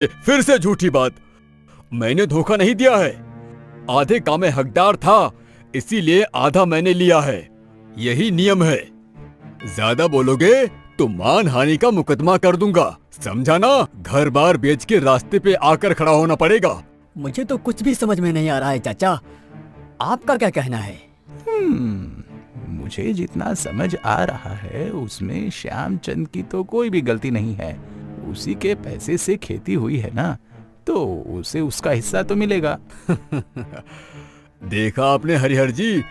फिर से झूठी बात। मैंने धोखा नहीं दिया है। आधे का मैं हकदार था, इसीलिए आधा मैंने लिया है। यही नियम है। ज्यादा बोलोगे तो मानहानि का मुकदमा कर दूंगा, समझा ना? घर बार बेच के रास्ते पे आकर खड़ा होना पड़ेगा। मुझे तो कुछ भी समझ में नहीं आ रहा है चाचा, आपका क्या कहना है? मुझे जितना समझ आ रहा है उसमें श्यामचंद की तो कोई भी गलती नहीं है। उसी के पैसे से खेती हुई है ना, तो उसे उसका हिस्सा तो मिलेगा। देखा आपने हरिहर जी,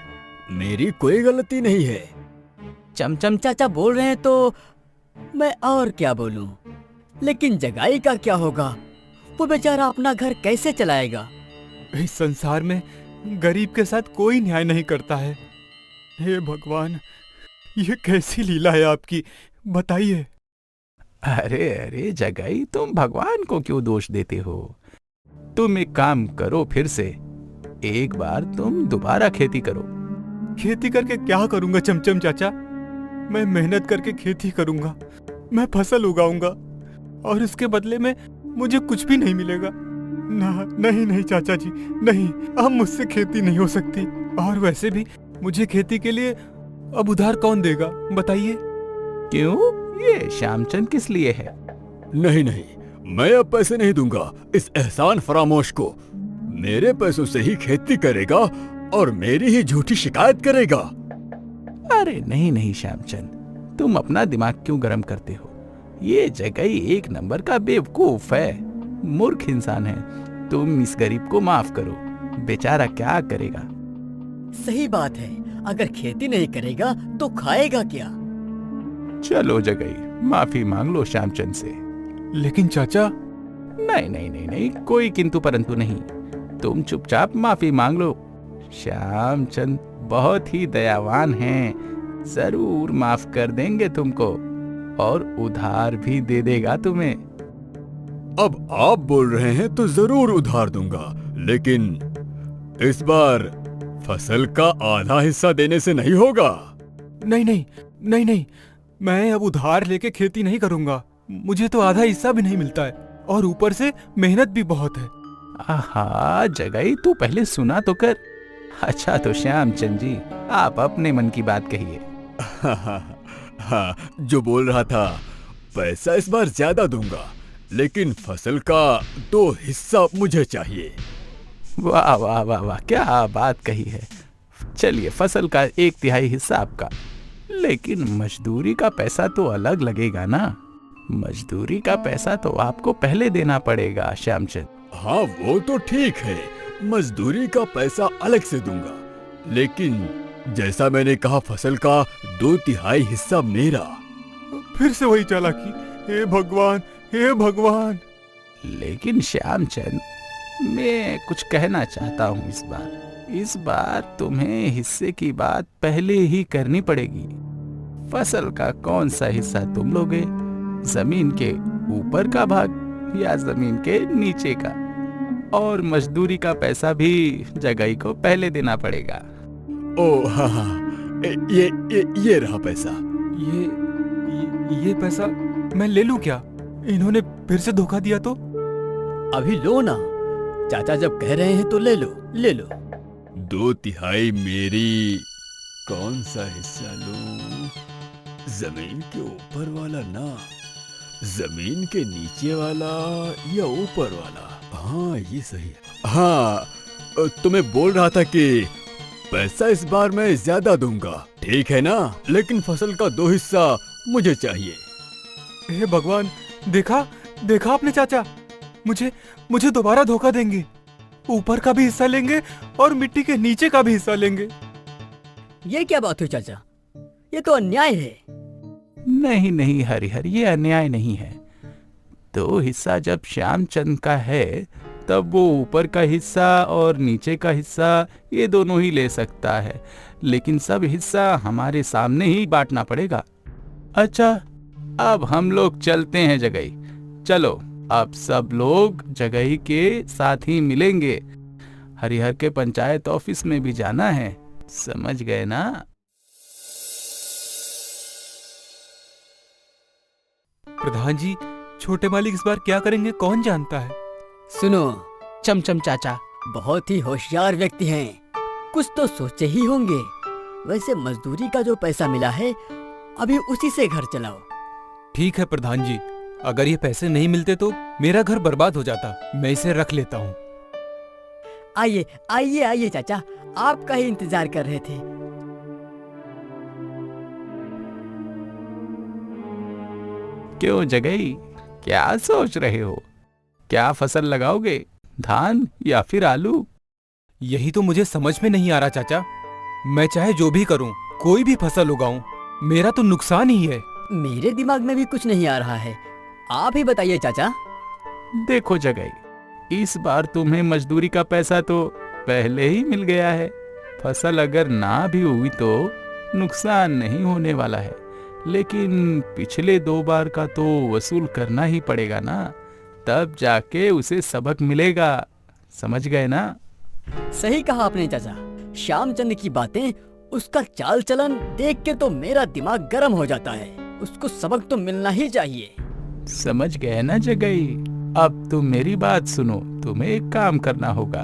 मेरी कोई गलती नहीं है। चमचम चाचा बोल रहे हैं तो मैं और क्या बोलूं। लेकिन जगाई का क्या होगा? वो बेचारा अपना घर कैसे चलाएगा? इस संसार में गरीब के साथ कोई न्याय नहीं करता है। हे भगवान, ये कैसी लीला है आपकी, बताइए। अरे अरे जगाई, तुम भगवान को क्यों दोष देते हो? तुम एक काम करो, फिर से एक बार तुम दोबारा खेती करो। खेती करके क्या करूंगा चमचम चाचा? मैं मेहनत करके खेती करूंगा, मैं फसल उगाऊंगा और इसके बदले में मुझे कुछ भी नहीं मिलेगा। ना, नहीं नहीं चाचा जी, नहीं, अब मुझसे खेती नहीं हो सकती। और वैसे भी मुझे खेती के लिए अब उधार कौन देगा, बताइए। क्यों? ये श्यामचंद किस लिए है? नहीं नहीं, मैं अब पैसे नहीं दूंगा इस एहसान फरामोश को। मेरे पैसों से ही खेती करेगा और मेरी ही झूठी शिकायत करेगा। अरे नहीं नहीं श्यामचंद, तुम अपना दिमाग क्यों गर्म करते हो? ये जगाई एक नंबर का बेवकूफ है, मूर्ख इंसान है। तुम इस गरीब को माफ करो, बेचारा क्या करेगा। सही बात है, अगर खेती नहीं करेगा तो खाएगा क्या? चलो जगाई, माफी मांग लो श्यामचंद से। लेकिन चाचा। नहीं नहीं नहीं नहीं, कोई किंतु परंतु नहीं। तुम चुपचाप माफी मांग लो। श्यामचंद बहुत ही दयावान हैं, जरूर माफ कर देंगे तुमको और उधार भी दे देगा तुम्हें। अब आप बोल रहे हैं तो जरूर उधार दूंगा, लेकिन इस बार फसल का आधा हिस्सा देने से नहीं होगा। नहीं नहीं नहीं नहीं, मैं अब उधार लेके खेती नहीं करूंगा। मुझे तो आधा हिस्सा भी नहीं मिलता है और ऊपर से मेहनत भी बहुत है। आहा जगाई, तू पहले सुना तो कर। अच्छा तो श्यामचंद जी, आप अपने मन की बात कहिए। हाँ, जो बोल रहा था, पैसा इस बार ज्यादा दूंगा, लेकिन फसल का 2 हिस्सा मुझे चाहिए। वाह वाह वाह वाह, क्या बात कही है। चलिए, फसल का 1/3 हिस्सा आपका, लेकिन मजदूरी का पैसा तो अलग लगेगा ना। मजदूरी का पैसा तो आपको पहले देना पड़ेगा श्यामचंद। हाँ वो तो ठीक है, मजदूरी का पैसा अलग से दूंगा, लेकिन जैसा मैंने कहा फसल का 2/3 हिस्सा मेरा। फिर से वही चालाकी। हे भगवान, हे भगवान। लेकिन श्यामचंद, मैं कुछ कहना चाहता हूँ। इस बार तुम्हें हिस्से की बात पहले ही करनी पड़ेगी। फसल का कौन सा हिस्सा तुम लोगे? जमीन के ऊपर का भाग या जमीन के नीचे का? और मजदूरी का पैसा भी जगाई को पहले देना पड़ेगा। ओ हाँ हाँ, ये रहा पैसा। ये पैसा मैं ले लूं क्या? इन्होंने फिर से धोखा दिया तो? अभी लो ना, चाचा जब कह रहे हैं तो ले लो, ले लो। 2/3 मेरी, कौन सा हिस्सा लूं? जमीन के ऊपर वाला ना, जमीन के नीचे वाला या ऊपर वाला? हाँ ये सही है। हाँ, तुम्हें बोल रहा था कि पैसा इस बार मैं ज्यादा दूंगा, ठीक है ना? लेकिन फसल का 2 हिस्सा मुझे चाहिए। हे भगवान, देखा देखा आपने चाचा, मुझे दोबारा धोखा देंगे। ऊपर का भी हिस्सा लेंगे और मिट्टी के नीचे का भी हिस्सा लेंगे। ये क्या बात हुई चाचा? ये तो अन्याय है। नहीं नहीं हरिहर, ये अन्याय नहीं है। 2 हिस्सा जब श्यामचंद का है, तब वो ऊपर का हिस्सा और नीचे का हिस्सा ये दोनों ही ले सकता है, लेकिन सब हिस्सा हमारे सामने ही बांटना पड़ेगा। अच्छा, अब हम लोग चलते हैं जगाई। चलो, अब सब लोग जगाई के साथ ही मिलेंगे। हरिहर के पंचायत ऑफिस में भी जाना है, समझ गए ना? प्रधान जी, छोटे मालिक इस बार क्या करेंगे कौन जानता है। सुनो, चमचम चाचा, बहुत ही होशियार व्यक्ति हैं, कुछ तो सोचे ही होंगे। वैसे मजदूरी का जो पैसा मिला है अभी उसी से घर चलाओ। ठीक है प्रधान जी, अगर ये पैसे नहीं मिलते तो मेरा घर बर्बाद हो जाता। मैं इसे रख लेता हूँ। आइए आइए आइए चाचा, आपका ही इंतजार कर रहे थे। क्यों जगई, क्या सोच रहे हो? क्या फसल लगाओगे, धान या फिर आलू? यही तो मुझे समझ में नहीं आ रहा चाचा। मैं चाहे जो भी करूं, कोई भी फसल उगाऊं, मेरा तो नुकसान ही है। मेरे दिमाग में भी कुछ नहीं आ रहा है, आप ही बताइए चाचा। देखो जगई, इस बार तुम्हें मजदूरी का पैसा तो पहले ही मिल गया है। फसल अगर ना भी हुई तो नुकसान नहीं होने वाला है, लेकिन पिछले 2 बार का तो वसूल करना ही पड़ेगा ना, तब जाके उसे सबक मिलेगा। समझ गए ना? सही कहा आपने चाचा। श्यामचंद की बातें, उसका चाल चलन देख के तो मेरा दिमाग गर्म हो जाता है। उसको सबक तो मिलना ही चाहिए। समझ गए ना जगई? अब तुम मेरी बात सुनो, तुम्हें एक काम करना होगा।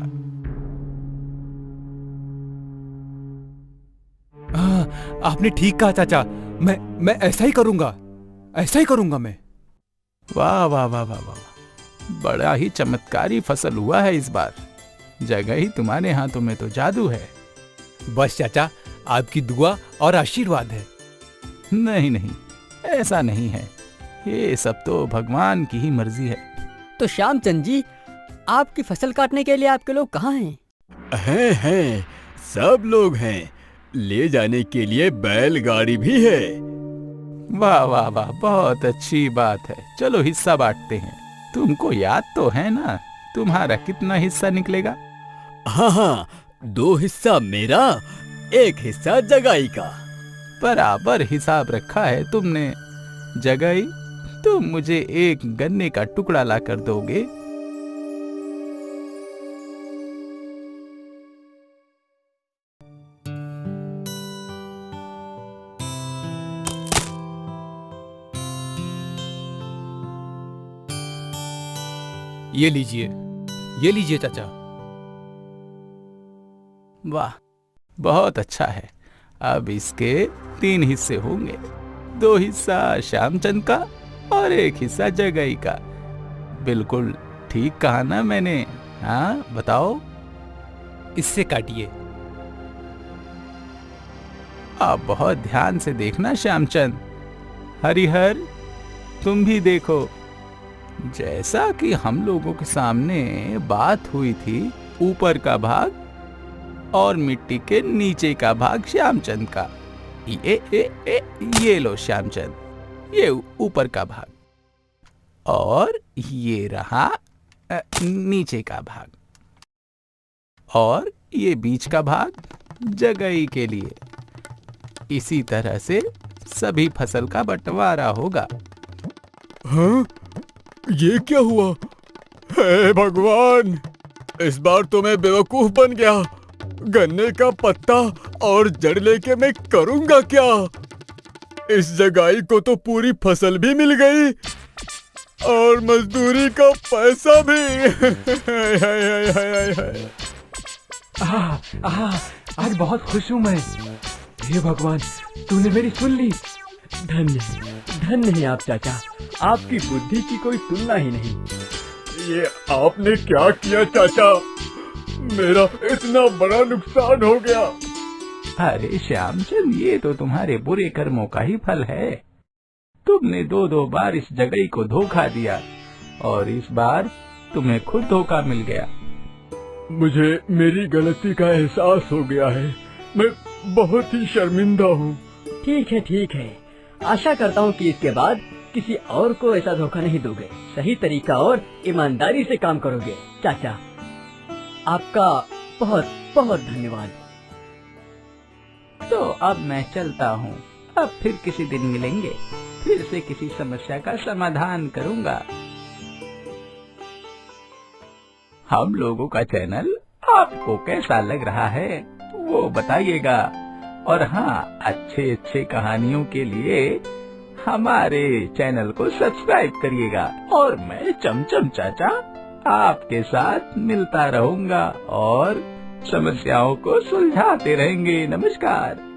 आपने ठीक कहा चाचा, मैं ऐसा ही करूंगा, ऐसा ही करूंगा मैं। वाह वाह वाह वाह वाह, बड़ा ही चमत्कारी फसल हुआ है इस बार। जगई, तुम्हारे हाथों में तो जादू है। बस चाचा, आपकी दुआ और आशीर्वाद है। नहीं नहीं, ऐसा नहीं है, ये सब तो भगवान की ही मर्जी है। तो श्यामचंद जी, आपकी फसल काटने के लिए आपके लोग कहाँ हैं? हैं, सब लोग हैं। ले जाने के लिए बैलगाड़ी भी है। वाह वाह वाह, बहुत अच्छी बात है। चलो हिस्सा बांटते हैं। तुमको याद तो है ना, तुम्हारा कितना हिस्सा निकलेगा? हाँ, 2 हिस्सा मेरा, 1 हिस्सा जगाई का। बराबर हिसाब रखा है तुमने। जगई, तुम मुझे एक गन्ने का टुकड़ा ला कर दोगे? ये लीजिए चाचा। वाह, बहुत अच्छा है। अब इसके 3 हिस्से होंगे, 2 हिस्सा श्यामचंद का और 1 हिस्सा जगई का। बिल्कुल ठीक कहा ना मैंने? हाँ बताओ। इससे काटिए। आप बहुत ध्यान से देखना श्यामचंद। हरिहर, तुम भी देखो। जैसा कि हम लोगों के सामने बात हुई थी, ऊपर का भाग और मिट्टी के नीचे का भाग श्यामचंद का। ये लो श्यामचंद, ये ऊपर का भाग, और ये रहा नीचे का भाग, और ये बीच का भाग जगई के लिए। इसी तरह से सभी फसल का बंटवारा होगा। हाँ, ये क्या हुआ? हे भगवान, इस बार तो मैं बेवकूफ बन गया। गन्ने का पत्ता और जड़ लेके मैं करूंगा क्या? इस जगाई को तो पूरी फसल भी मिल गई और मजदूरी का पैसा भी। आज बहुत खुश हूँ मैं। हे भगवान, तूने मेरी सुन ली। धन्य है आप चाचा, आपकी बुद्धि की कोई तुलना ही नहीं। ये आपने क्या किया चाचा? मेरा इतना बड़ा नुकसान हो गया। अरे श्यामचंद, ये तो तुम्हारे बुरे कर्मों का ही फल है। तुमने 2 बार इस जगई को धोखा दिया और इस बार तुम्हें खुद धोखा मिल गया। मुझे मेरी गलती का एहसास हो गया है। मैं बहुत ही शर्मिंदा हूँ। ठीक है, आशा करता हूँ कि इसके बाद किसी और को ऐसा धोखा नहीं दोगे। सही तरीका और ईमानदारी से काम करोगे। चाचा, आपका बहुत बहुत धन्यवाद। तो अब मैं चलता हूँ। अब फिर किसी दिन मिलेंगे, फिर से किसी समस्या का समाधान करूँगा। हम लोगों का चैनल आपको कैसा लग रहा है वो बताइएगा। और हाँ, अच्छे कहानियों के लिए हमारे चैनल को सब्सक्राइब करिएगा और मैं चमचम चाचा आपके साथ मिलता रहूंगा और समस्याओं को सुलझाते रहेंगे। नमस्कार।